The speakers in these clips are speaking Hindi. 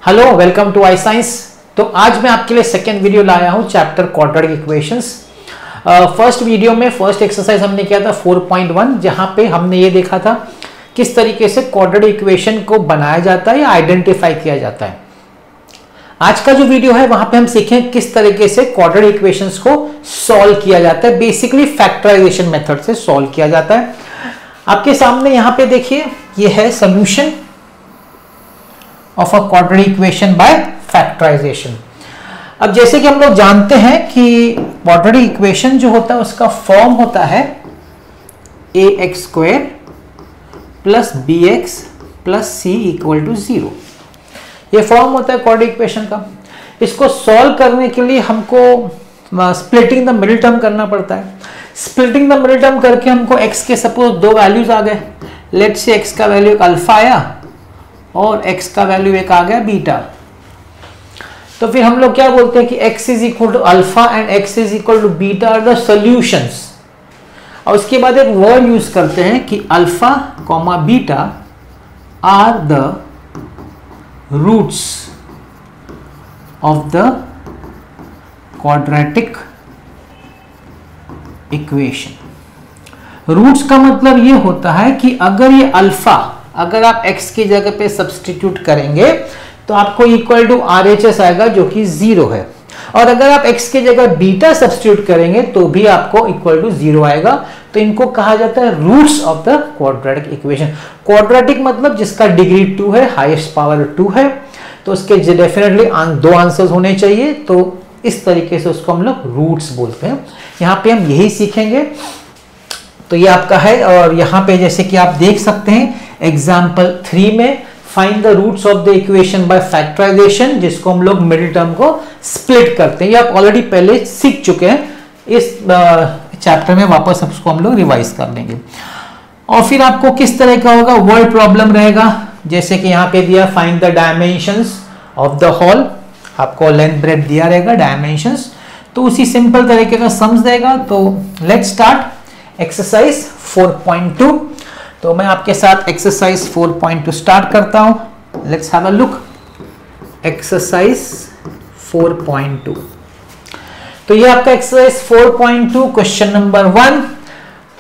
Hello, welcome to I science. तो आज मैं आपके लिए सेकेंड वीडियो लाया हूं chapter quadratic equations. First video में फर्स्ट एक्सरसाइज हमने किया था 4.1, जहां पे हमने ये देखा था किस तरीके से क्वाड्रेटिक इक्वेशन को बनाया जाता है या आइडेंटिफाई किया जाता है। आज का जो वीडियो है वहां पे हम सीखें किस तरीके से क्वाड्रेटिक इक्वेशंस को सॉल्व किया जाता है। बेसिकली फैक्टराइजेशन मेथड से सॉल्व किया जाता है। आपके सामने यहां पे देखिए, ये है solution of a quadratic equation by factorisation. अब जैसे कि हम लोग जानते हैं कि क्वाड्रेटिक इक्वेशन जो होता है उसका फॉर्म होता है ax square plus bx plus c equal to 0। ये फॉर्म होता है क्वाड्रेटिक इक्वेशन का। इसको सॉल्व करने के लिए हमको स्प्लिटिंग द मिडिल टर्म करना पड़ता है। स्प्लिटिंग द मिडिल टर्म करके हमको x के सपोज दो वैल्यूज आ गए। लेट्स से x का वैल्यू एक अल्फा आया और x का वैल्यू एक आ गया बीटा। तो फिर हम लोग क्या बोलते हैं कि x is equal to alpha and x is equal to beta are the solutions. और उसके बाद एक वर्ड यूज करते हैं कि alpha comma beta are the roots of the quadratic equation. Roots का मतलब ये होता है कि अगर ये अल्फा, अगर आप x की जगह पे सब्स्टिट्यूट करेंगे तो आपको इक्वल टू RHS आएगा जो कि 0 है। और अगर आप x की जगह बीटा सब्स्टिट्यूट करेंगे तो भी आपको इक्वल टू 0 आएगा। तो इनको कहा जाता है roots of the quadratic equation. Quadratic मतलब जिसका डिग्री 2 है, हाईएस्ट पावर 2 है, तो उसके डेफिनेटली दो आंसर्स होने चाहिए। तो इस तरीके से उसको हम लोग रूट्स बोलते हैं। यहाँ पे हम यही सीखेंगे। तो ये आपका है। और यहाँ पे जैसे कि आप देख सकते हैं एग्जाम्पल 3 में find the roots of the equation by factorisation, जिसको हम लोग मिडिल टर्म को स्प्लिट करते हैं। ये आप ऑलरेडी पहले सीख चुके हैं। इस चैप्टर में वापस उसको हम लोग रिवाइज कर लेंगे। और फिर आपको किस तरह का होगा, वर्ड प्रॉब्लम रहेगा। जैसे कि यहाँ पे दिया find the dimensions of the hall, आपको लेंथ ब्रेथ दिया रहेगा डायमेंशंस, तो उसी सिंपल तरीके का सम्स देगा। तो लेट्स स्टार्ट एक्सरसाइज 4.2। तो मैं आपके साथ एक्सरसाइज 4.2 स्टार्ट करता हूं। Let's have a look. Exercise 4.2। तो ये आपका exercise 4.2 question number 1।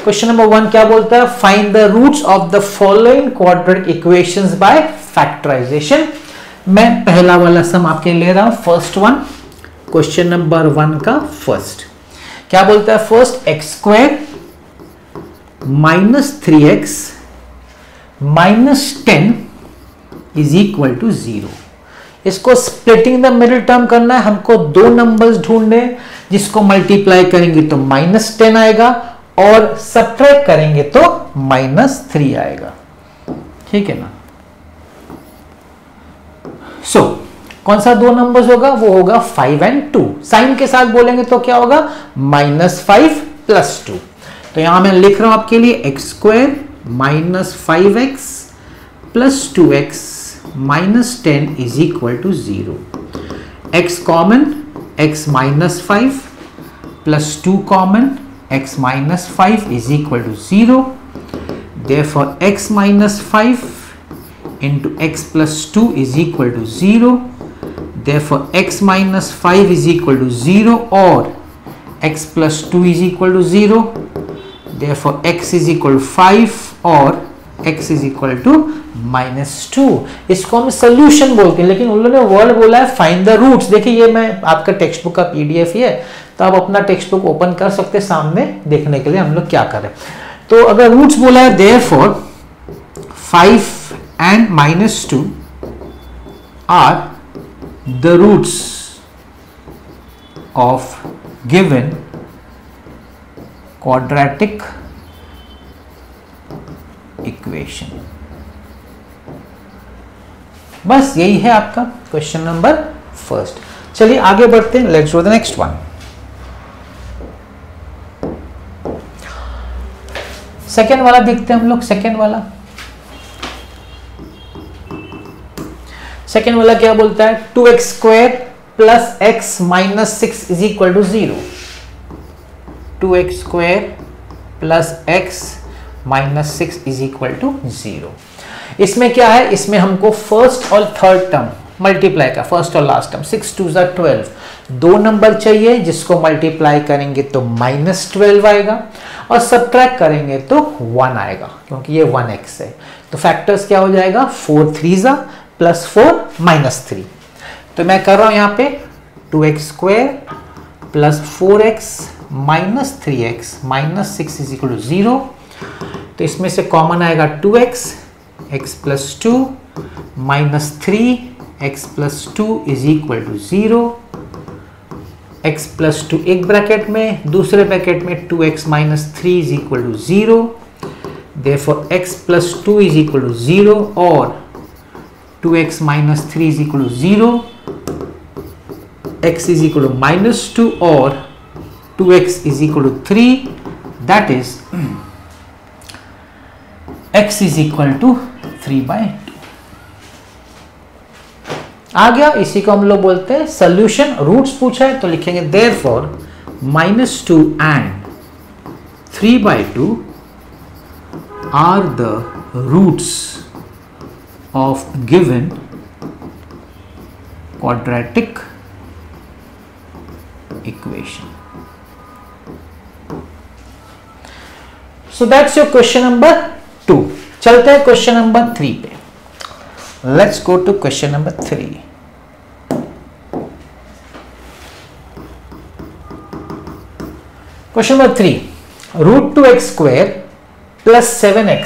Question number 1 क्या बोलता है, find the roots of the following quadratic equations by factorisation. मैं पहला वाला सम आपके ले रहा हूं, फर्स्ट वन, क्वेश्चन नंबर 1 का फर्स्ट। क्या बोलता है, first x square minus 3x minus 10 is equal to 0। इसको स्प्लिटिंग द मिडिल टर्म करना है। हमको दो नंबर्स ढूंढने, जिसको मल्टीप्लाई करेंगे तो माइनस 10 आएगा और सब्ट्रैक्ट करेंगे तो माइनस 3 आएगा। ठीक है ना। सो कौन सा दो नंबर्स होगा, वो होगा 5 एंड 2। साइन के साथ बोलेंगे तो क्या होगा, -5 + 2। तो यहां मैं लिख रहा हूं आपके लिए x square minus 5x plus 2x minus 10 is equal to 0। x common, x minus 5 plus 2 common, x minus 5 is equal to 0। Therefore x minus 5 into x plus 2 is equal to 0। Therefore x minus 5 is equal to 0 और x plus 2 is equal to 0। Therefore x is equal to 5 और x is equal to -2। इसको हम सॉल्यूशन बोलते हैं, लेकिन उन लोगों ने वर्ड बोला है फाइंड द रूट्स। देखिए ये मैं आपका टेक्स्ट बुक का PDF ही है, तो आप अपना टेक्स्ट बुक ओपन कर सकते हैं सामने देखने के लिए हम लोग क्या करें। तो अगर रूट्स बोला है, therefore 5 and -2 are the roots of given quadratic equation. बस यही है आपका क्वेश्चन नंबर फर्स्ट। चलिए आगे बढ़ते हैं। Let's do the next one. Second वाला देखते हैं हम लोग। सेकेंड वाला क्या बोलता है, 2x square plus x minus 6 is equal to 0। 2x square plus x minus 6 is equal to 0। इसमें क्या है, इसमें हमको फर्स्ट और थर्ड टर्म मल्टीप्लाई का फर्स्ट और लास्ट टर्म, 6 2 ज़ा 12, 2 नंबर चाहिए जिसको मल्टीप्लाई करेंगे तो -12 आएगा और सब्ट्रैक्ट करेंगे तो 1 आएगा क्योंकि ये 1x है। तो फैक्टर्स क्या हो जाएगा, 4 3 ज़ा +4 -3। तो मैं कर रहा हूं यहां पे 2x² + 4x - 3x -6 = 0। तो इसमें से कॉमन आएगा 2x, x + 2 -3 x + 2 = 0। x + 2 एक ब्रैकेट में, दूसरे ब्रैकेट में 2x - 3 = 0। Therefore x + 2 = 0 और 2x - 3 = 0, x = -2 और 2x = 3, that is x = 3/2 आ गया। इसी को हम लोग बोलते हैं सोल्यूशन। रूट्स पूछा है तो लिखेंगे therefore -2 and 3/2 are the roots of given quadratic equation. So that's your question number 2. चलते हैं क्वेश्चन नंबर 3 पे। Let's go to question number 3. Question number 3. √2x² + 7x.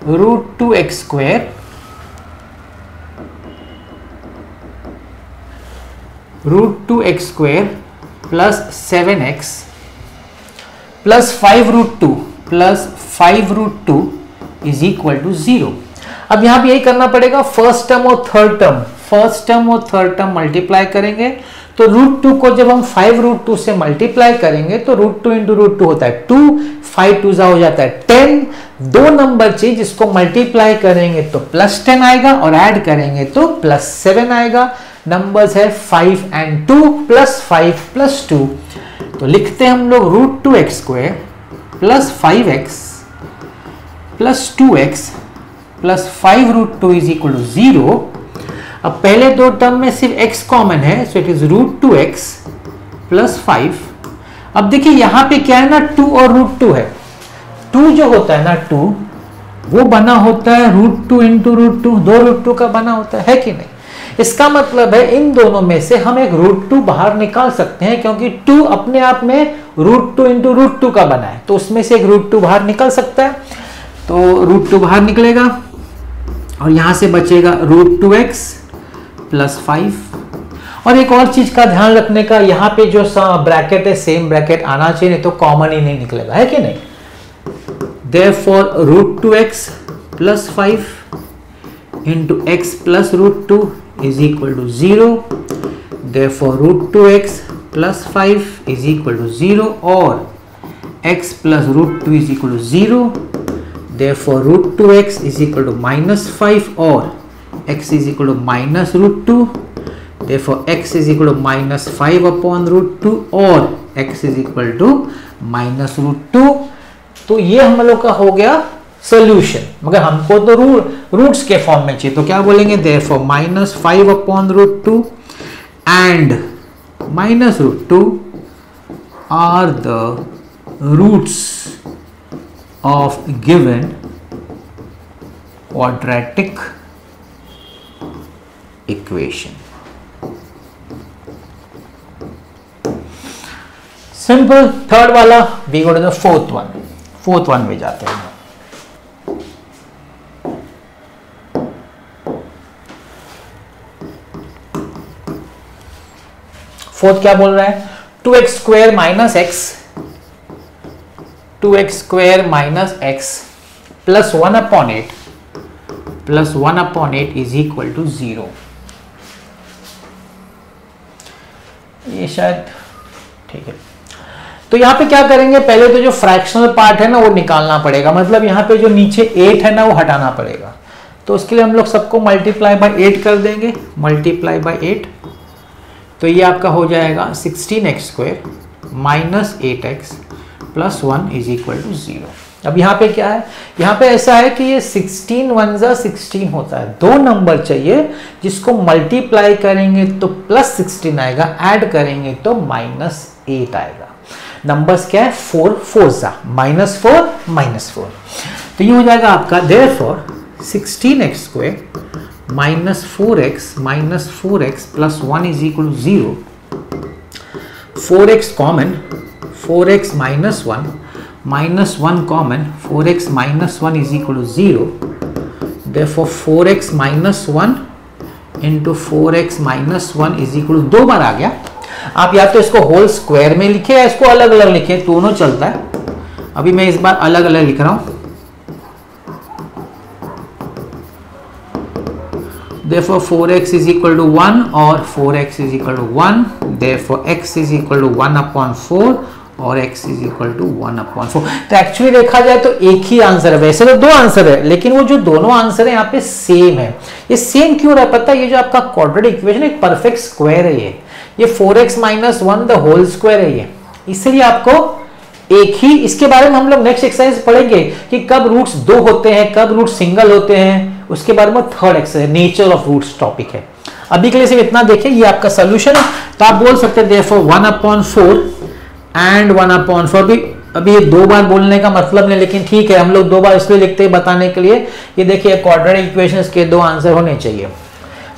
√2x² + 7x + 5√2 + 5√2 = 0। अब यहां भी यही करना पड़ेगा, फर्स्ट टर्म और थर्ड टर्म मल्टीप्लाई करेंगे तो √2 को जब हम 5√2 से मल्टीप्लाई करेंगे तो √2 × √2 होता है 2, 5 2 हो जाता है 10। 2 नंबर चाहिए जिसको मल्टीप्लाई करेंगे तो +10 आएगा और ऐड करेंगे तो +7 आएगा। नंबर्स है 5 and 2 + 5 + 2। तो लिखते हैं हम लोग √2x² + 5x + 2x + 5√2 = 0। अब पहले 2 टर्म में सिर्फ x कॉमन है, सो इट इज √2x + 5। अब देखिए यहां पे क्या है ना, 2 और √2 है। 2 जो होता है ना 2 वो बना होता है √2 × √2, 2 √2 का बना होता है कि नहीं। इसका मतलब है इन दोनों में से हम एक √2 बाहर निकाल सकते हैं क्योंकि 2 अपने आप में √2 × √2 का बना है, तो उसमें से एक √2 बाहर निकल सकता है। तो √2 बाहर निकलेगा और यहां से बचेगा √2x + 5। और एक और चीज का ध्यान रखने का, यहाँ पे जो ब्रैकेट है सेम ब्रैकेट आना चाहिए, नहीं तो कॉमन ही नहीं निकलेगा, है कि नहीं। Therefore √2x + 5 × x + √2 = 0। Therefore √2x + 5 = 0 और x + √2 = 0। Therefore √2x = -5 और x = -√2। Therefore x = -5/√2 और x = -√2। तो ये हम लोग का हो गया सोल्यूशन, मगर हमको तो रूट्स के फॉर्म में चाहिए, तो क्या बोलेंगे therefore -5/√2 and -√2 are the roots of given quadratic equation. Simple. Third वाला, we go to the fourth one में जाते हैं। फोर्थ क्या बोल रहा है, 2x² - x 2x² - x + 1/8 + 1/8 = 0। ये शायद ठीक है। तो यहां पे क्या करेंगे, पहले तो जो फ्रैक्शनल पार्ट है ना वो निकालना पड़ेगा, मतलब यहां पे जो नीचे 8 है ना वो हटाना पड़ेगा। तो उसके लिए हम लोग सबको मल्टीप्लाई बाय 8 कर देंगे, मल्टीप्लाई बाय 8। तो ये आपका हो जाएगा 16x² - 8x + 1 = 0। अब यहाँ पे क्या है, यहाँ पे ऐसा है कि ये 16 1 जा 16 होता है, दो नंबर चाहिए जिसको मल्टीप्लाई करेंगे तो +16 आएगा, ऐड करेंगे तो -8 आएगा। नंबर्स क्या है, 4 4 जा -4 -4, तो ये हो जाएगा आपका therefore 16x² -4x + 1 = 0, 4x common, 4x -1 common, 4x - 1 = 0, therefore 4x - 1 × 4x - 1 = 2 बार आ गया। आप या तो इसको होल स्क्वायर में लिखे या इसको अलग अलग लिखे, दोनों चलता है। अभी मैं इस बार अलग अलग लिख रहा हूं, therefore 4x = 1 और 4x = 1, therefore x = 1/4 और x = 1/4। तो एक्चुअली देखा जाए तो एक ही आंसर है, वैसे तो दो आंसर है लेकिन वो जो दोनों आंसर है यहाँ पे सेम है। ये सेम क्यों रहा पता है, ये जो आपका क्वाड्रेटिक इक्वेशन एक परफेक्ट स्क्वायर है, ये 4x - 1 द होल स्क्वायर है ये, इसलिए आपको एक ही, इसके बारे में हम लोग नेक्स्ट एक्सरसाइज पढ़ेंगे कि कब रूट्स 2 होते हैं, कब रूट सिंगल होते हैं, उसके बारे में third exercise nature of roots topic है। अभी के लिए सिर्फ इतना देखिए, ये आपका सोल्यूशन है। तो आप बोल सकते हैं देयरफॉर 1/4 एंड 1/4, अभी ये 2 बार बोलने का मतलब नहीं, लेकिन ठीक है हम लोग 2 बार इसलिए लिखते हैं बताने के लिए, ये देखिए क्वाड्रेटिक इक्वेशंस के 2 आंसर होने चाहिए।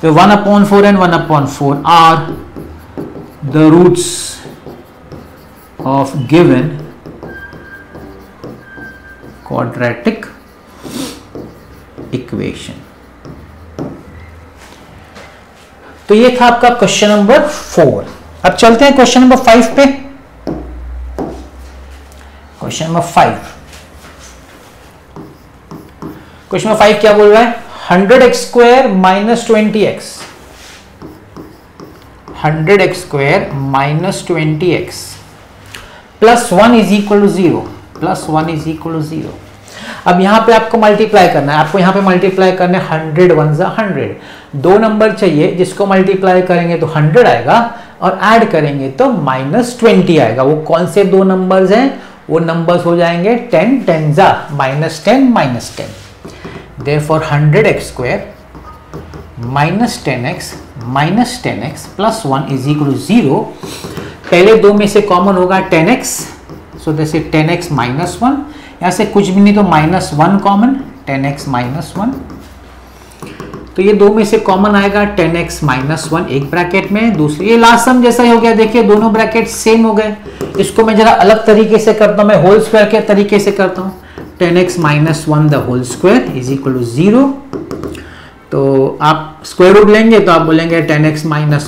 तो 1/4 and 1/4 are the roots of given quadratic equation. तो ये था आपका क्वेश्चन नंबर 4। अब चलते हैं क्वेश्चन नंबर 5 पे। क्वेश्चन नंबर 5, क्वेश्चन नंबर 5 क्या बोल रहा है, 100x² - 20x, 100x² - 20x + 1 = 0, + 1 = 0। अब यहां पे आपको मल्टीप्लाई करना है, आपको यहां पे मल्टीप्लाई करना है 100 1 जा 100, दो नंबर चाहिए जिसको मल्टीप्लाई करेंगे तो 100 आएगा और ऐड करेंगे तो -20 आएगा। वो कौन से दो नंबर्स हैं, वो नंबर्स हो जाएंगे 10 10 जा -10 -10, therefore 100x² - 10x + 1 = 0। पहले दो में से कॉमन होगा 10x, सो जैसे 10x - 1, यहां से कुछ भी नहीं तो -1 कॉमन, 10x - 1, तो ये दो में से कॉमन आएगा 10x - 1 एक ब्रैकेट में, दूसरी ये लास्ट सम जैसा ही हो गया। देखिए दोनों ब्रैकेट सेम हो गए। इसको मैं जरा अलग तरीके से करता हूं, मैं होल स्क्वायर के तरीके से करता हूं, 10x - 1 द होल स्क्वायर = 0। तो आप स्क्वायर रूट लेंगे तो आप बोलेंगे 10x - 1 =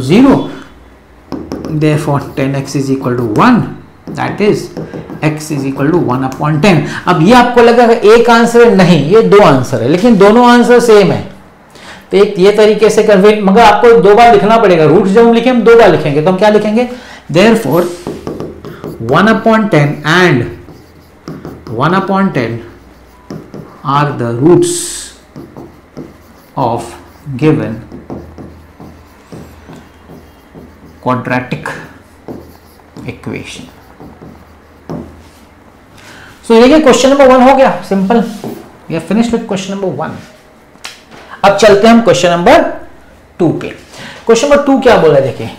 0, therefore 10x = 1, that is x = 1/10। अब ये आपको लगेगा एक आंसर है, नहीं ये दो आंसर है, लेकिन दोनों आंसर सेम है। तो एक ये तरीके से कर, मगर आपको 2 बार लिखना पड़ेगा। रूट्स जब हम लिखें हम 2 बार लिखेंगे, तो हम क्या लिखेंगे, therefore 1/10 and 1/10 are the roots of given quadratic equation। तो देखिए क्वेश्चन नंबर 1 हो गया, simple, we are finished with question number 1। अब चलते हैं हम क्वेश्चन नंबर 2 पे। क्वेश्चन नंबर 2 क्या बोला है, देखिए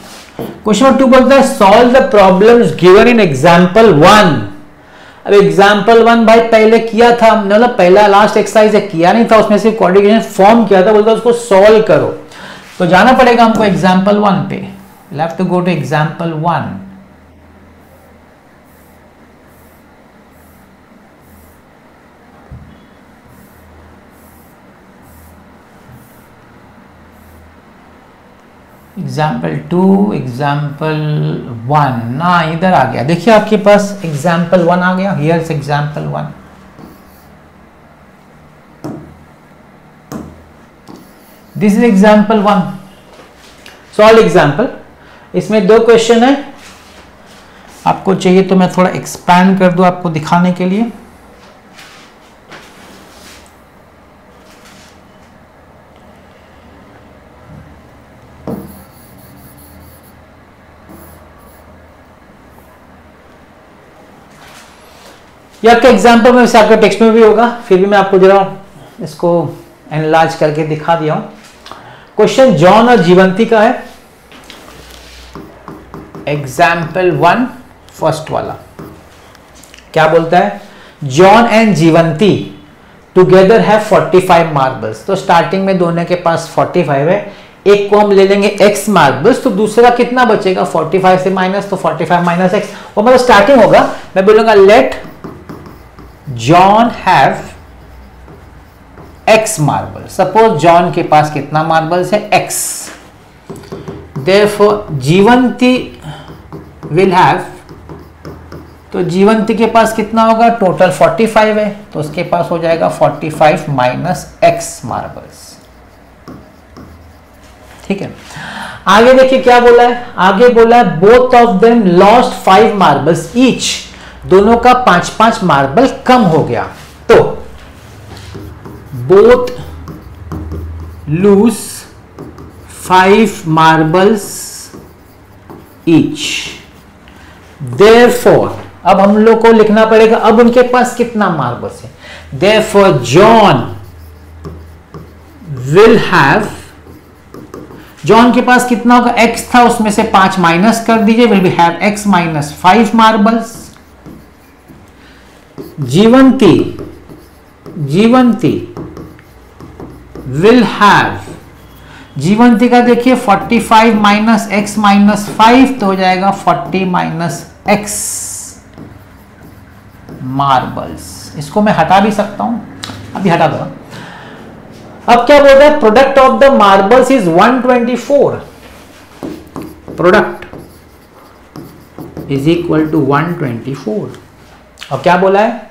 क्वेश्चन नंबर 2 बोलता है solve the problems given in example 1। अब एग्जांपल 1 भाई पहले किया था, मतलब पहला लास्ट एक्सरसाइज है, किया नहीं था, उसमें से कोऑर्डिनेशन फॉर्म किया था, बोलता उसको सॉल्व करो। तो जाना पड़ेगा हमको एग्जांपल 1 पे, we'll have to go to example 1। Example 2, example 1 ना इधर आ गया, देखिए आपके पास एग्जाम्पल 1 आ गया, here is example 1। This is example 1, solve example. इसमें 2 क्वेश्चन है, आपको चाहिए तो मैं थोड़ा एक्सपैंड कर दूं आपको दिखाने के लिए। ये आपका एग्जाम्पल में, वैसे आपका टेक्स्ट में भी होगा, फिर भी मैं आपको जरा इसको एनालाइज करके दिखा दिया हूं। क्वेश्चन जॉन और जीवंती का है, एग्जाम्पल 1 फर्स्ट वाला। क्या बोलता है? John and Jeevanti together have 45 marbles. तो स्टार्टिंग में दोनों के पास 45 है, एक को हम ले लेंगे x मार्बल्स, तो दूसरा कितना बचेगा 45 से माइनस, तो 45 माइनस x, वो मतलब स्टार्टिंग होगा। मैं बोलूंगा let John have x marble. Suppose John के पास कितना मार्बल्स है? x। Therefore Jeevanti will have, तो जीवंती के पास कितना होगा? टोटल 45 है, तो उसके पास हो जाएगा 45 माइनस x मार्बल्स। ठीक है, आगे देखिए क्या बोला है। आगे बोला है both of them lost 5 marbles each. दोनों का 5-5 मार्बल कम हो गया, तो both lose 5 marbles each. Therefore, अब हम लोग को लिखना पड़ेगा अब उनके पास कितना मार्बल्स है। Therefore John will have, John के पास कितना होगा? x था, उसमें से 5 माइनस कर दीजिए, will be have x minus 5 marbles. Jeevanti will have, Jeevanti का देखिए 45 माइनस x माइनस 5, तो हो जाएगा 40 माइनस x मार्बल्स। इसको मैं हटा भी सकता हूं, अभी हटा दो। अब क्या बोल रहा है? Product of the marbles is 124। Product is equal to 124। और क्या बोला है?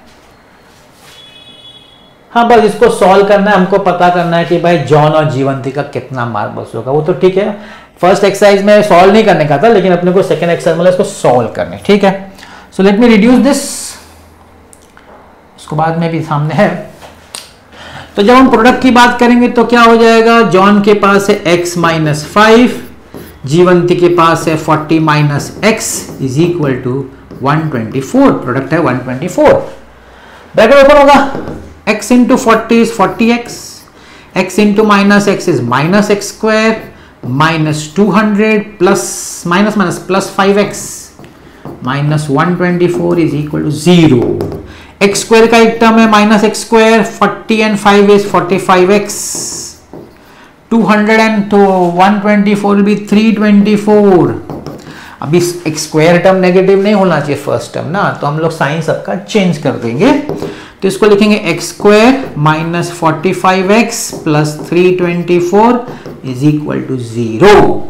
हाँ, बस इसको सॉल्व करना है, हमको पता करना है कि भाई जॉन और जीवंती का कितना मार्बल्स होगा। वो तो ठीक है, फर्स्ट एक्सरसाइज में सॉल्व नहीं करने का था, लेकिन अपने को सेकंड एक्सरसाइज में इसको सॉल्व करने। ठीक है, so let me reduce this, इसको बाद में भी सामने है। तो जब हम प्रोडक्ट की बात करेंगे तो क्या हो जाएगा? जॉन के पास है x माइनस 5, जीवंती के पास है 40 minus x is equal to 124। Product है 124। ब्रैकेट ओपन होगा, x into 40 is 40x, x into minus x is minus x square, minus 200 plus minus minus plus 5x minus 124 is equal to 0। X square का एक टर्म है minus x square, 40 and 5 is 45x, 200 and 124 will be 324। अभी एक्स स्क्वायर टर्म नेगेटिव नहीं होना चाहिए फर्स्ट टर्म ना, तो हम लोग साइन सबका चेंज कर देंगे। तो इसको लिखेंगे x square minus 45x plus 324 is equal to 0।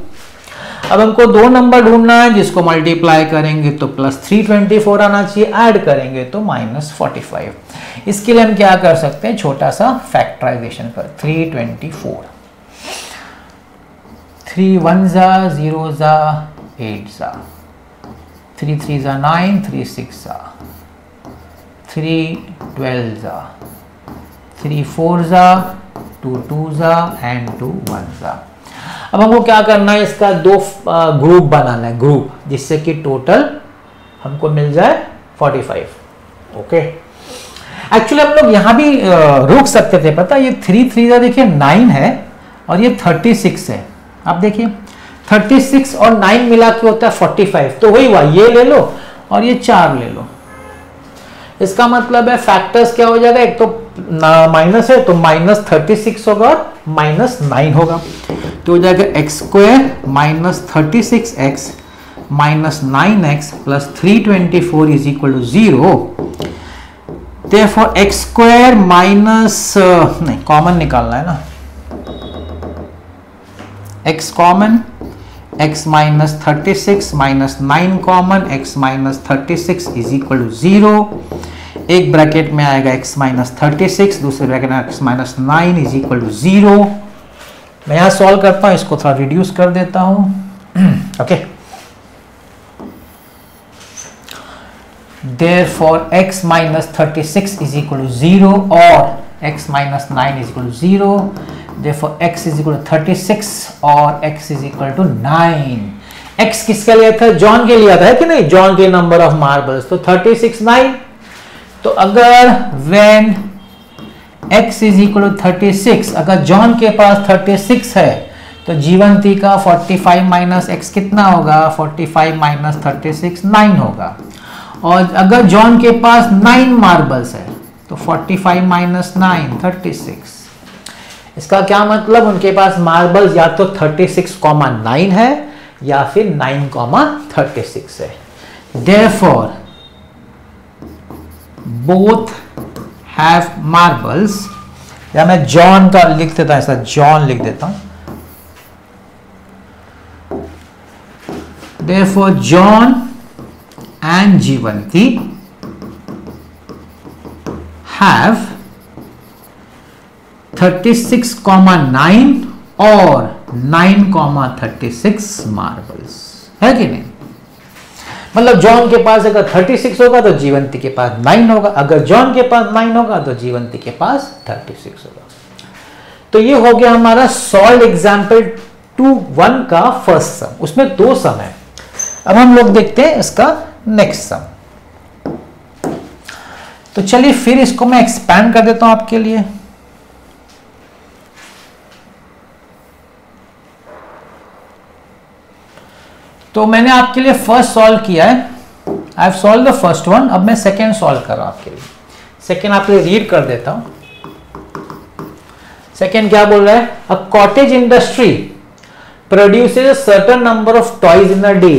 अब हमको दो नंबर ढूंढना है, जिसको मल्टीप्लाई करेंगे तो प्लस 324 आना चाहिए, ऐड करेंगे तो माइनस 45। इसके लिए हम क्या कर सकते हैं? छोटा सा फैक्टराइजेशन कर 324, 3 1 जा 0 जा 8 जा, 3 3 जा 9, 3 6 जा, 3 12 जा, 3 4 जा, 2 2 जा एंड 2 1 जा। अब हमको क्या करना है? इसका दो ग्रुप बनाना है, ग्रुप, जिससे कि टोटल हमको मिल जाए 45। ओके, एक्चुअली हम लोग यहां भी रुक सकते थे, पता, ये 3 3 देखिए 9 है और ये 36 है। आप देखिए 36 और 9 मिला के होता है 45, तो वही हुआ, ये ले लो और ये 4 ले लो। इसका मतलब है फैक्टर्स क्या हो जाएगा? एक तो माइनस है तो माइनस 36 होगा और माइनस 9 होगा, तो हो जाएगा x square minus 36x minus 9x plus 324 is equal to 0। Therefore x square minus, नहीं कॉमन निकालना है ना, x common, x minus 36 minus 9 common, x minus 36 is equal to 0। एक ब्रैकेट में आएगा x माइनस 36, दूसरे ब्रैकेट में x minus 9 is equal to 0। मैं यहां सॉल्व करता हूं, इसको थोड़ा रिड्यूस कर देता हूं। Okay, therefore x minus 36 is equal to 0 और x minus 9 is equal to 0। Therefore x is equal to 36 और x is equal to 9। x किसके लिए था? जॉन के लिए था, है कि नहीं? जॉन के नंबर ऑफ मार्बल्स, तो 36 9, तो अगर when x is equal to 36, अगर जॉन के पास 36 है तो जीवंती का 45 माइनस एक्स कितना होगा? 45 माइनस 36 9 होगा। और अगर जॉन के पास 9 मार्बल्स है तो 45 माइनस 9 36। इसका क्या मतलब? उनके पास मार्बल्स या तो 36,9 है या फिर 9,36 है। Therefore, both have marbles। या मैं जॉन का लिख देता हूं, ऐसा जॉन लिख देता हूं। Therefore, John and Jivanti have 36,9 और 9,36 मार्बल्स, है कि नहीं? मतलब जॉन के पास अगर 36 होगा तो जीवंती के पास 9 होगा, अगर जॉन के पास 9 होगा तो जीवंती के पास 36 होगा। तो ये हो गया हमारा सॉल्व एग्जाम्पल 2.1 का फर्स्ट सम। उसमें 2 सम है। अब हम लोग देखते हैं इसका नेक्स्ट सम। तो चलिए फिर इसको मैं एक्सपैंड कर देता हूं आपके लिए। तो मैंने आपके लिए फर्स्ट सॉल्व किया है, I have solve the first one. अब मैं सेकेंड सॉल्व कर रहा हूं आपके लिए। सेकेंड आपके लिए रीड कर देता हूं। सेकेंड क्या बोल रहा है? A cottage industry produces a certain number of toys in a day.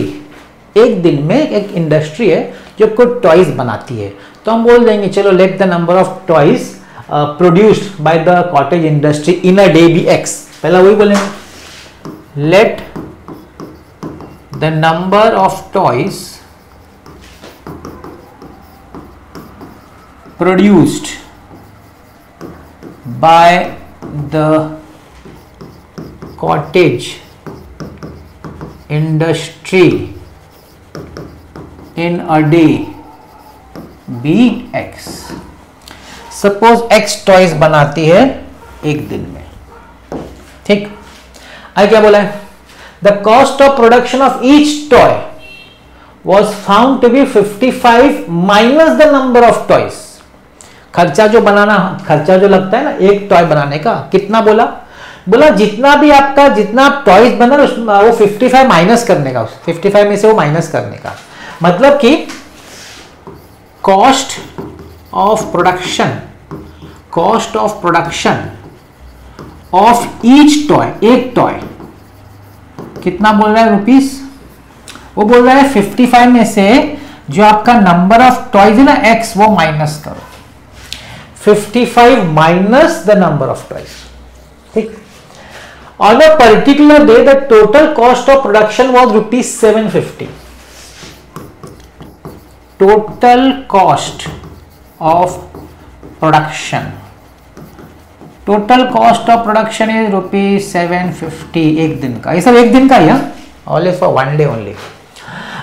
एक दिन में एक इंडस्ट्री है जो कुछ टॉयज बनाती है, तो हम बोल देंगे चलो let the number of toys produced by the cottage industry in a day be x. पहला वही बोलेंगे, let the number of toys produced by the cottage industry in a day be x। Suppose x toys बनाती है एक दिन में, ठीक। आगे क्या बोला है? The cost of production of each toy was found to be 55 minus the number of toys। खर्चा जो बनाना, खर्चा जो लगता है ना एक टॉय बनाने का, कितना बोला? बोला जितना भी आपका, जितना आप टॉयज बना वो 55 माइनस करने का, 55 में से वो माइनस करने का। मतलब कि cost of production, cost of production of each toy, एक टॉय कितना बोल रहा है रुपीस? वो बोल रहा है 55 में से जो आपका नंबर ऑफ टॉयज है ना एक्स, वो माइनस करो। 55 minus the number of toys, ठीक। On a particular day the total cost of production was rupees 750। Total cost of production, total cost of production is rupees 750 एक दिन का। ये सब एक दिन का ही है, ऑनली फॉर 1 डे ओनली।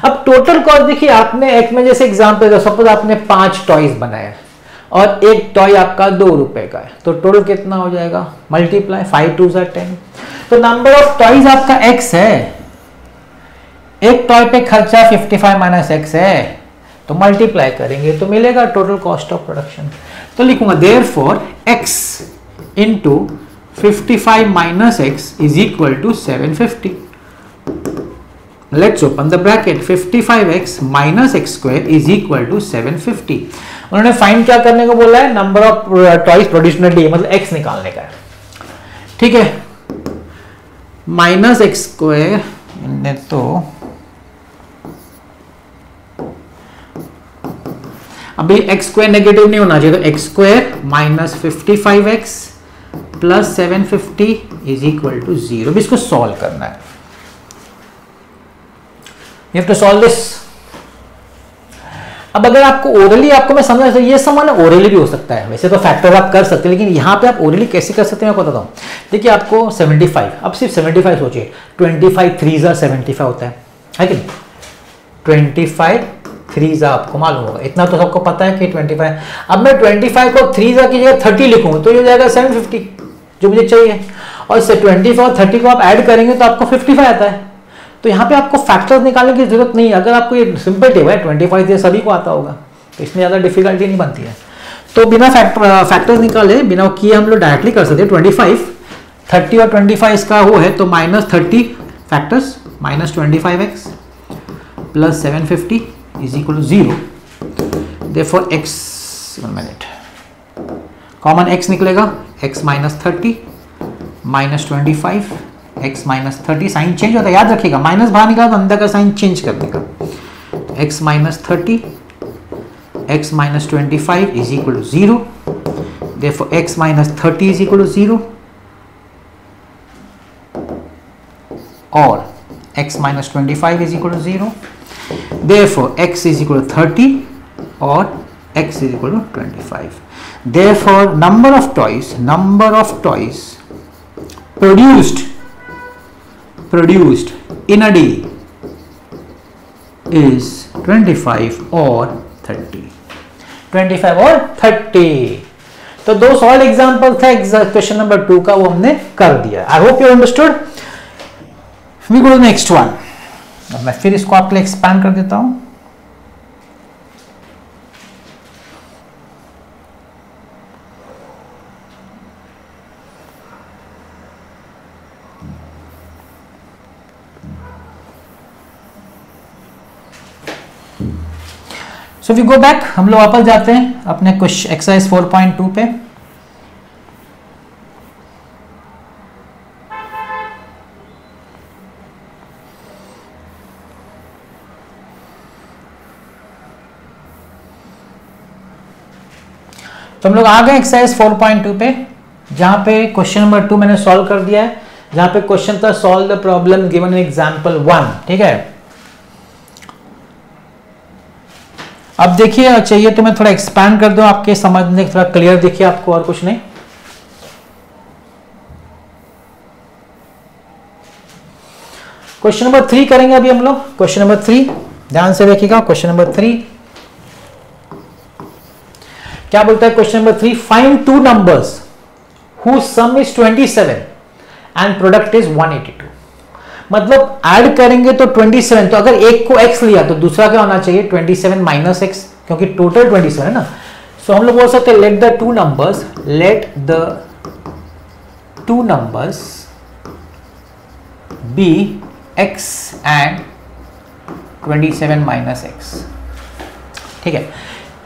अब टोटल कॉस्ट देखिए, आपने एक में जैसे एग्जांपल दो, सपोज आपने 5 टॉयज बनाए और एक टॉय आपका 2 रुपए का है, तो टोटल कितना हो जाएगा? मल्टीप्लाई 5 2 10। तो नंबर ऑफ टॉयज आपका x है, एक टॉय पे खर्चा 55 माइनस एक्स है, तो मल्टीप्लाई करेंगे तो मिलेगा टोटल कॉस्ट ऑफ प्रोडक्शन। तो लिखूंगा therefore x into 55 minus x is equal to 750। Let's open the bracket। 55x minus x square is equal to 750। उन्होंने फाइंड क्या करने को बोला है? Number of toys produced in a day, मतलब x निकालने का है, ठीक है। माइनस एक्स स्क्वायर, तो अभी एक्स स्क्वायर नेगेटिव नहीं होना चाहिए, तो x square minus 55x plus 750 is equal to 0। इसको सॉल्व करना है, you have to solve this. अब अगर आपको ओरली, आपको मैं समझा, तो ये समान ओरली भी हो सकता है, वैसे तो फैक्टर आप कर सकते हैं, लेकिन यहां पे आप ओरली कैसे कर सकते हैं मैं बताता हूं। देखिए आपको 75, अब सिर्फ 75 सोचिए, 25 3 75 होता है कि नहीं? 25 3 आपको मालूम होगा, इतना तो सबको पता है कि 25। अब मैं 25 को 3 की जगह 30 लिखूंगा तो ये हो जाएगा 750 जो मुझे चाहिए, और इससे 24 और 30 को आप ऐड करेंगे तो आपको 55 आता है। तो यहाँ पे आपको फैक्टर्स निकालने की जरूरत नहीं है, अगर आपको ये सिंपल टेबल है 25 ये सभी को आता होगा, तो इसमें ज़्यादा डिफिकल्टी नहीं बनती है। तो बिना फैक्टर्स निकाले, बिना किए हम लोग डायरेक्टली कर सकते हैं। 25, 30 और 25 इसका वो है, तो -30 factors -25x plus 750 is equal to 0। Therefore x, 1 minute, common x निकलेगा, x -30 -25 x -30, साइन चेंज होता है, याद रखिएगा, माइनस बाहर निकाला तो अंदर का साइन चेंज कर देगा। x -30 x -25 is equal to 0। Therefore x -30 is equal to 0 और x -25 is equal to 0। Therefore x is equal to 30 और x is equal to 25। Therefore number of toys produced in a day is 25 और 30, 25 और 30। तो दो सॉल्व एग्जांपल था क्वेश्चन नंबर 2 का, वो हमने कर दिया। I hope you understood. We go to next one. अब मैं फिर इसको आपके लिए एक्सपैंड कर देता हूं। सो वी गो बैक, हम लोग वापस जाते हैं अपने क्वेश्चन एक्सरसाइज 4.2 पे। तो हम लोग आ गए एक्सरसाइज 4.2 पे, जहां पे क्वेश्चन नंबर 2 मैंने सॉल्व कर दिया है, जहां पे क्वेश्चन था solve the problem given in example 1। ठीक है, अब देखिए, चाहिए तो मैं थोड़ा एक्सपैंड कर दूं आपके समझने, थोड़ा क्लियर देखिए आपको, और कुछ नहीं। क्वेश्चन नंबर 3 करेंगे अभी हम लोग। क्वेश्चन नंबर 3 ध्यान से देखिएगा। क्वेश्चन नंबर 3 क्या बोलता है? Question number 3, find two numbers whose sum is 27 and product is 182। मतलब ऐड करेंगे तो 27, तो अगर एक को x लिया तो दूसरा क्या होना चाहिए? 27 माइनस x, क्योंकि टोटल 27 है ना। सो हम लोग बोल सकते हैं let the two numbers be x and 27 minus x। ठीक है,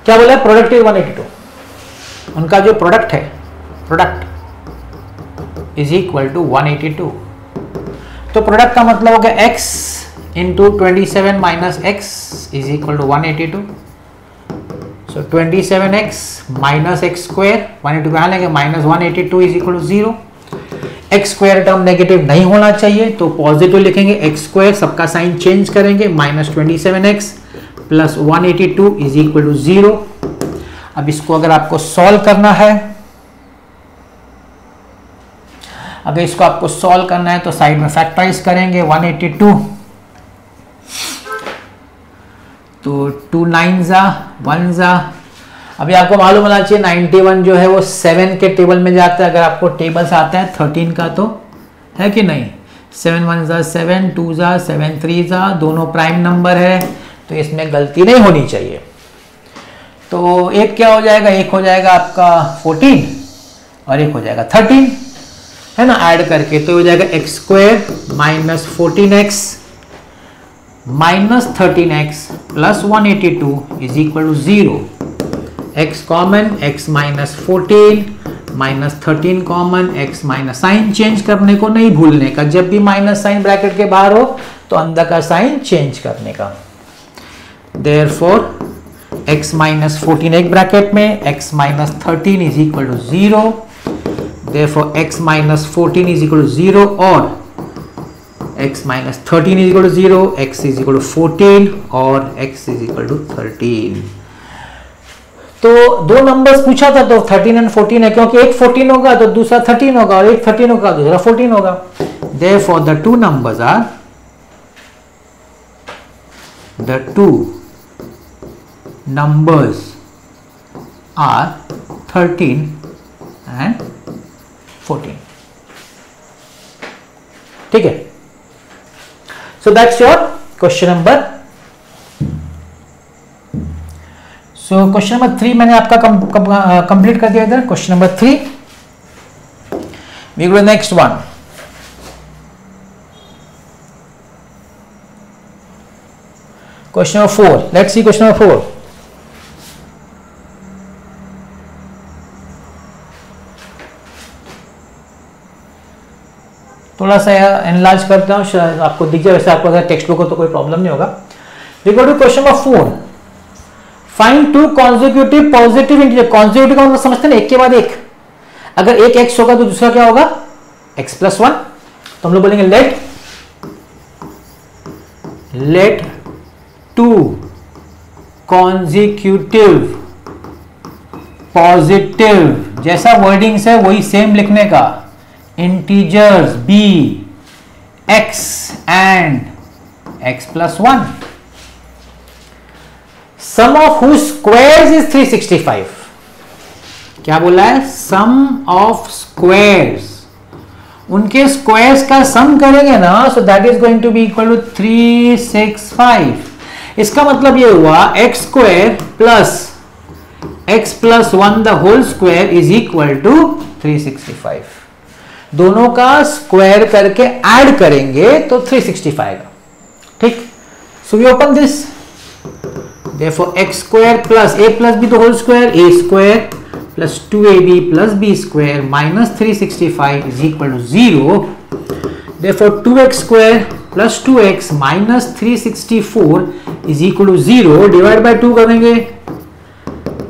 क्या बोला है? Product is 182। उनका जो प्रोडक्ट है, प्रोडक्ट इज इक्वल टू 182। तो प्रोडक्ट का मतलब हो गया x into 27 minus x is equal to 182। So 27x minus x square, 182 कहाँ लेंगे? Minus 182 is equal to 0। X square term negative नहीं होना चाहिए, तो पॉजिटिव लिखेंगे। एक्स स्क्वायर सबका साइन चेंज करेंगे, minus 27x plus 182 is equal to 0। अब इसको अगर आपको सॉल्व करना है, अगर इसको आपको सॉल्व करना है तो साइड में फैक्टराइज करेंगे 182, तो 2 9 जा 1 जा। अभी आपको मालूम होना चाहिए 91 जो है वो 7 के टेबल में जाता है। अगर आपको टेबल्स आता है 13 का तो है कि नहीं? 7 1 जा 7, 2 जा 7 3 जा, दोनों प्राइम नंबर है, तो इसमें गलती नहीं होनी चाहिए। तो एक क्या हो जाएगा? एक हो जाएगा आपका 14 और एक हो जाएगा 13, है ना, ऐड करके। तो हो जाएगा x square minus 14x minus 13x plus 182 is equal to 0। x common, x minus 14 minus 13 common, x minus, sign change करने को नहीं भूलने का। जब भी माइनस साइन ब्रैकेट के बाहर हो तो अंदर का साइन चेंज करने का। देयरफॉर x माइनस 14 एक ब्रैकेट में, x minus 13 is equal to 0। Therefore x minus 14 is equal to 0 और x minus 13 is equal to 0, x is equal to 14 और x is equal to 13। तो दो नंबर्स पूछा था, तो 13 एंड 14 है, क्योंकि एक 14 होगा तो दूसरा 13 होगा, और एक 13 होगा दूसरा 14 होगा। Therefore the two numbers are are 13 and 14। ठीक है, so that's your question number. So question number 3 मैंने आपका कंप्लीट कर दिया इधर, question number 3। We go next one. Question number 4, let's see question number 4। थोड़ा सा एनलार्ज करता हूं, शायद आपको दिख जाए, वैसे आपको अगर टेक्स्ट बुक हो तो कोई प्रॉब्लम नहीं होगा। We go to question number 4। Find two consecutive positive integer. Consecutive का मतलब समझते हैं ना, एक के बाद एक। अगर एक x होगा तो दूसरा क्या होगा, x प्लस 1। तो हम लोग बोलेंगे लेट टू कॉन्जिक्यूटिव पॉजिटिव, जैसा वर्डिंग्स है वही सेम लिखने का, integers b x and x plus 1, sum of whose squares is 365। क्या बोला है, सम ऑफ स्क्वायर्स, उनके स्क्वायर्स का सम करेंगे ना, so that is going to be equal to 365। इसका मतलब ये हुआ x square plus x plus 1 the whole square is equal to 365। दोनों का स्क्वायर करके ऐड करेंगे तो 365, ठीक। So we open this, therefore x square plus a plus b the whole square, a square plus 2ab plus b square minus 365 is equal to 0। Therefore 2x square plus 2x minus 364 is equal to 0। Divide by 2 करेंगे,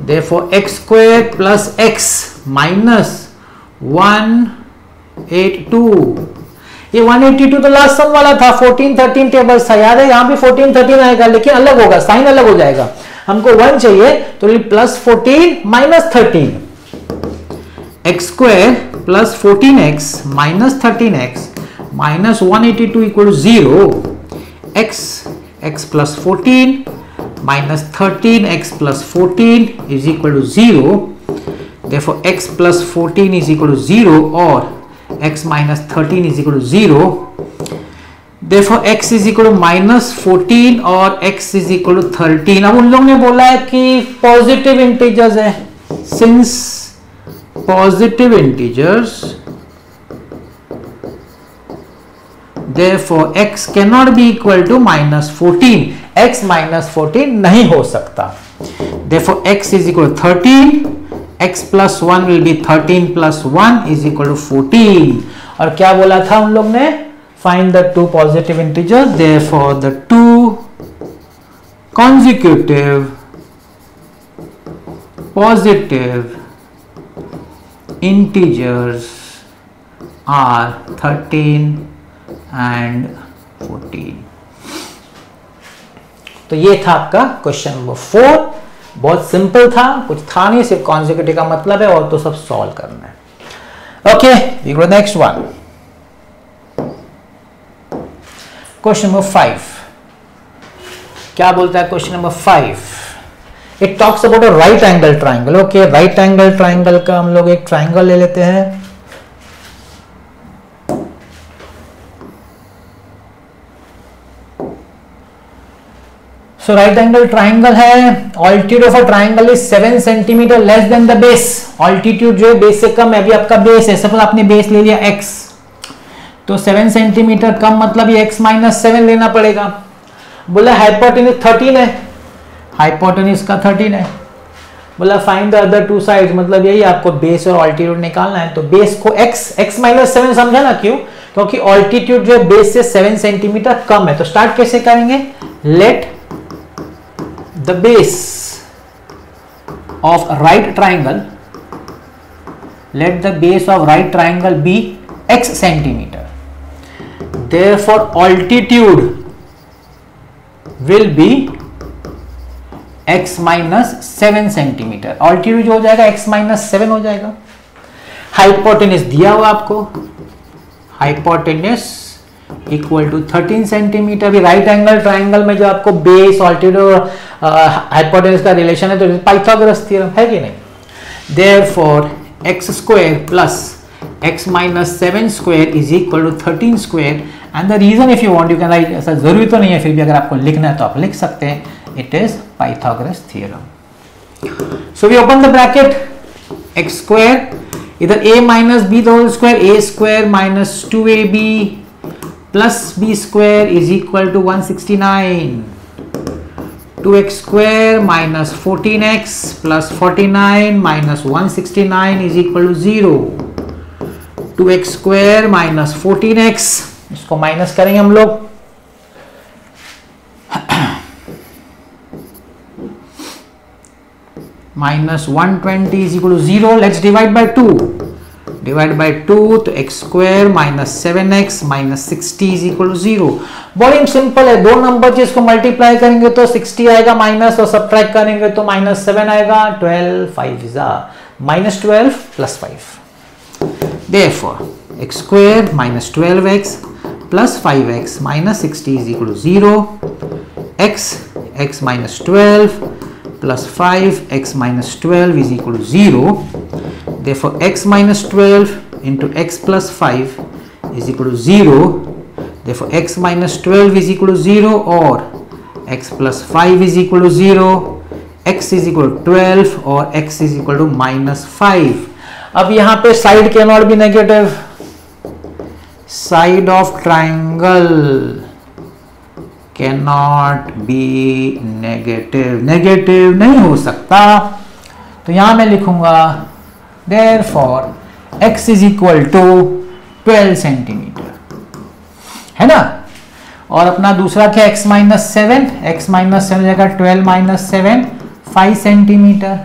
therefore x square plus x minus 182। ये 182 तो लास्ट सम वाला था, 14 13 टेबल्स था, याद है। यहां भी 14 13 आएगा, लेकिन अलग होगा, साइन अलग हो जाएगा। हमको 1 चाहिए तो plus 14 minus 13, x square plus 14x minus 13x minus 182 equal to 0। x plus 14 minus 13x plus 14 is equal to 0। Therefore x plus 14 is equal to 0 or x minus 13 is equal to 0. Therefore x is equal to minus 14 और x is equal to 13। अब उन लोगों ने बोला है कि पॉजिटिव इंटीजर्स है, since positive integers therefore x cannot be equal to minus 14, x minus 14 नहीं हो सकता। Therefore x is equal to 13, x plus 1 will be 13 plus 1 is equal to 14। और क्या बोला था उन लोग ने, find the two positive integers, therefore the two consecutive positive integers are 13 and 14। तो ये था आपका क्वेश्चन नंबर 4। बहुत सिंपल था, कुछ था नहीं, सिर्फ कॉन्जिक्यूटिव का मतलब है, और तो सब सॉल्व करना है। Okay, we go next one. Question number 5 क्या बोलता है, question number 5 it talks about a right angle triangle. Okay, right angle triangle का हम लोग एक ट्राइंगल ले लेते हैं। सो राइट एंगल ट्राइंगल है, altitude of a triangle is 7 centimetre less than the base. Altitude जो है बेस से कम है, अभी आपका बेस है, सपोज आपने बेस ले लिया x, तो 7 सेंटीमीटर कम मतलब ये x माइनस 7 लेना पड़ेगा। बोला हाइपोटेन्यूज 13 है, हाइपोटेन्यूज का 13 है। बोला find the other two sides, मतलब यही आपको बेस और ऑल्टीट्यूड निकालना है। तो बेस को x माइनस 7 समझा ना, क्यों, क्योंकि ऑल्टीट्यूड जो है बेस से 7 सेंटीमीटर कम है। तो स्टार्ट कैसे करेंगे, late the base of right triangle, let the base of right triangle be x centimeter, therefore altitude will be x minus 7 centimetre. altitude जो हो जाएगा x minus 7 हो जाएगा। हाइपोटेन्यूज दिया हुआ आपको, हाइपोटेन्यूज इक्वल टू 13 सेंटीमीटर। भी राइट एंगल ट्राइंगल में जो आपको बेस, ऑल्टीट्यूड और हाइपोटेन्यूज का रिलेशन है, तो पाइथागोरस थ्योरम है कि नहीं। Therefore x square plus x minus 7 square is equal to 13 square. And the reason if you want you can write, ऐसा जरूरी तो नहीं है, फिर भी अगर आपको लिखना है तो आप लिख सकते हैं, it is Pythagoras theorem. So we open the bracket, x square, either a minus b the whole square, a square minus 2ab plus b square is equal to 169. 2x square minus 14x plus 49 minus 169 is equal to 0. 2x square minus 14x, इसको माइनस करेंगे हम लोग, minus 120 is equal to 0. Let's divide by 2. Divide by 2 तो x square minus 7x minus 60 is equal to 0. बहुत सिंपल है, दो नंबर जिसको मल्टीप्लाई करेंगे तो 60 आएगा माइनस, और सब्ट्रैक्ट करेंगे तो माइनस 7 आएगा. 12 5 is minus 12 plus 5. Therefore x square minus 12x plus 5x minus 60 is equal to 0. x minus 12 plus 5 x minus 12 is equal to 0. Therefore x minus 12 into x plus 5 is equal to 0. Therefore x minus 12 is equal to 0 or x plus 5 is equal to 0. x is equal to 12 और x is equal to minus 5. अब यहाँ पे side can not be negative. Side of triangle cannot be negative. Negative नहीं हो सकता, तो यहां मैं लिखूंगा therefore x is equal to 12 centimetre, है ना. और अपना दूसरा क्या, x minus 7, x minus 7 जगह 12 minus 7 5 सेंटीमीटर.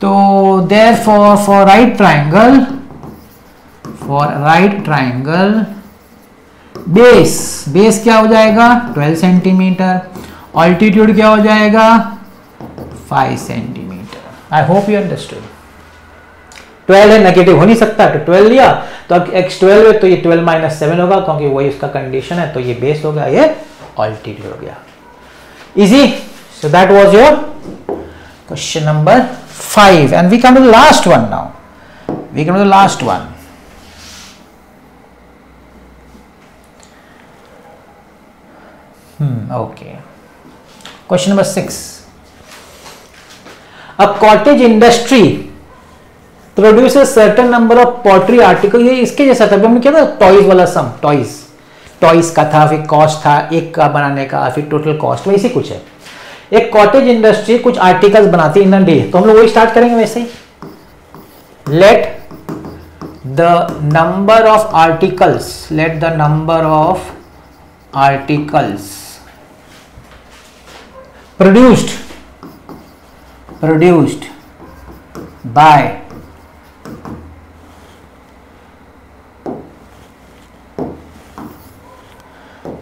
तो therefore for right triangle base क्या हो जाएगा 12 सेंटीमीटर, ऑल्टीट्यूड क्या हो जाएगा 5 centimetre. I hope you understood. 12 है, नेगेटिव हो नहीं सकता, तो 12 लिया, तो अब x 12 है तो ये 12 माइनस 7 होगा, क्योंकि वही उसका कंडीशन है. तो ये बेस हो गया, ये ऑल्टीट्यूड हो गया. Easy. So that was your question number 5 and we come to the last one now. We come to the last one. Okay. Question number 6. A cottage industry produces certain number of pottery articles. ये इसके जैसा था, हमने क्या था, टॉयज वाला सम. टॉयज का था, फिर कॉस्ट था एक का बनाने का, फिर टोटल कॉस्ट, वैसे कुछ है. एक कॉटेज इंडस्ट्री कुछ आर्टिकल्स बनाती है इन अ डे, तो हम लोग वही स्टार्ट करेंगे वैसे ही. Let the number of articles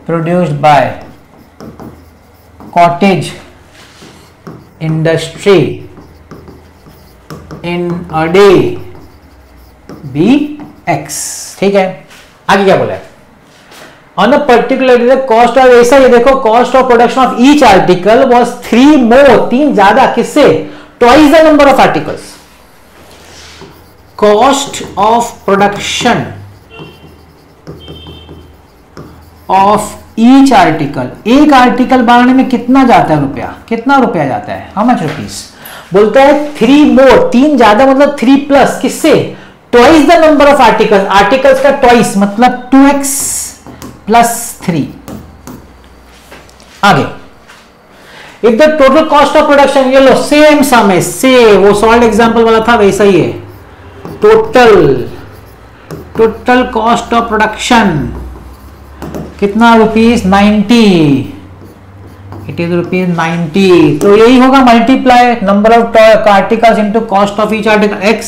produced by cottage industry in a day be x. ठीक है, आगे क्या बोला है. On a particular day, the cost of ऐसा ये देखो, cost of production of each article was 3 more, 3 ज्यादा, किससे, twice the number of articles. Cost of production of each article, एक आर्टिकल बनाने में कितना जाता है रुपया, कितना रुपया जाता है, how much rupees. बोलता है 3 more, 3 ज्यादा मतलब 3 प्लस, किससे, twice the number of articles. Articles का twice मतलब 2x plus 3. आगे, if the total cost of production, ये लो सेम सम है, से वो सॉल्ड एग्जांपल वाला था वैसा ही है. टोटल कॉस्ट ऑफ प्रोडक्शन कितना, रुपीज 90. It is rupees 90. तो यही होगा multiply number of articles into cost of each article, x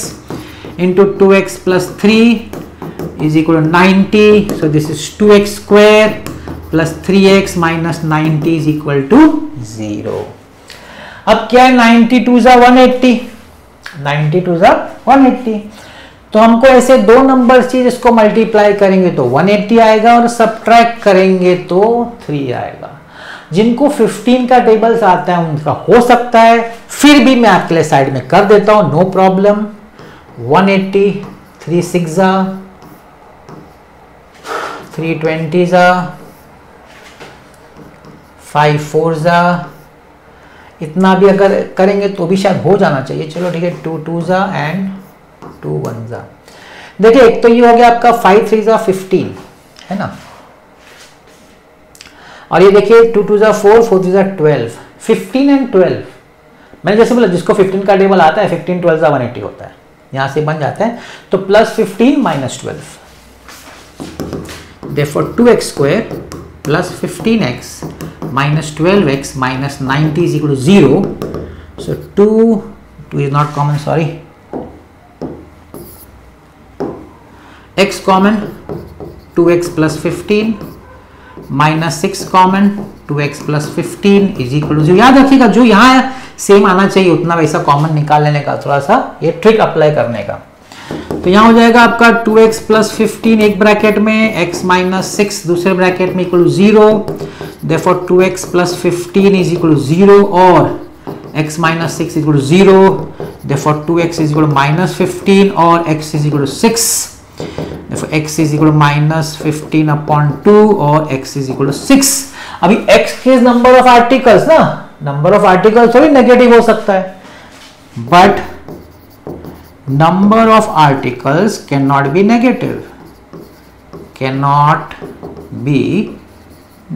into 2x plus 3 is equal to 90. So this is 2x square plus 3x minus 90 is equal to 0. अब क्या है, 92 जा 180, 92 जा 180. तो हमको ऐसे दो नंबर चीज, इसको मल्टीप्लाई करेंगे तो 180 आएगा और सब्ट्रैक्ट करेंगे तो 3 आएगा. जिनको 15 का टेबल्स आता है उनका हो सकता है, फिर भी मैं आपके लिए साइड में कर देता हूं, नो प्रॉब्लम. 180, 3 6 जा 320 जा 5 4 जा इतना भी अगर करेंगे तो भी शायद हो जाना चाहिए। चलो ठीक है, 2 2s एंड 2 1s। देखिए एक तो ये हो गया आपका 5 3s 15 है ना, और ये देखिए 2 2s 4 4 3s 12, 15 एंड 12। मैंने जैसे बोला जिसको 15 का टेबल आता है 15 12 180 होता है, यहां से बन जाता है। तो plus 15 minus 12, therefore 2x square plus 15x minus 12x minus 90 is equal to 0. So 2 is not common, sorry. X common, 2x plus 15 minus 6 common, 2x plus 15 is equal to 0. याद रखिएगा जो यहाँ सेम आना चाहिए उतना वैसा कॉमन निकाल लेने का, थोड़ा सा ये ट्रिक अप्लाई करने का। तो यहाँ हो जाएगा आपका 2x प्लस 15 एक ब्रैकेट में, x माइनस 6 दूसरे ब्रैकेट में equal to 0। Therefore 2x plus 15 is equal to 0 और x minus 6 equal to 0। Therefore 2x is equal to minus 15 और x is equal to 6। Therefore x is equal to minus 15 upon 2 और x इज इक्वल टू 6। अभी x के नंबर ऑफ आर्टिकल्स ना, नंबर ऑफ आर्टिकल्स थोड़ी नेगेटिव हो सकता है, but number of articles cannot be negative, cannot be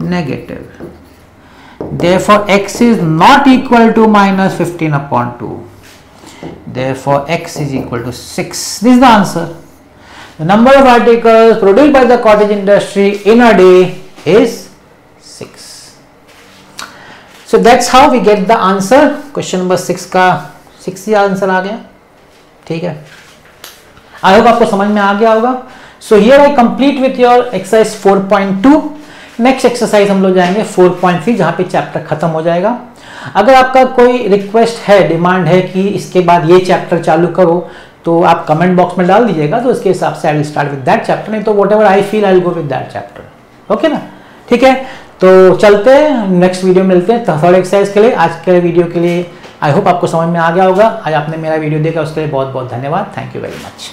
negative. Therefore x is not equal to minus 15 upon 2. Therefore x is equal to 6. This is the answer. The number of articles produced by the cottage industry in a day is 6. So that's how we get the answer. Question number 6 का 6 ही आंसर आ गया। ठीक है, आई होप आपको समझ में आ गया होगा। So here I complete with your exercise 4.2। Next exercise हम लोग जाएंगे 4.3 जहां पे चैप्टर खत्म हो जाएगा। अगर आपका कोई रिक्वेस्ट है, डिमांड है कि इसके बाद ये चैप्टर चालू करो, तो आप कमेंट बॉक्स में डाल दीजिएगा, तो उसके हिसाब से I will start with that chapter, नहीं तो what ever I feel I will go with that chapter. Okay ना, ठीक है, तो चलते हैं, नेक्स्ट वीडियो में मिलते हैं थर्ड एक्सरसाइज के लिए। आज के वीडियो के लिए आई होप आपको समझ में आ गया होगा। आज आपने मेरा वीडियो देखा उसके लिए बहुत बहुत धन्यवाद। Thank you very much.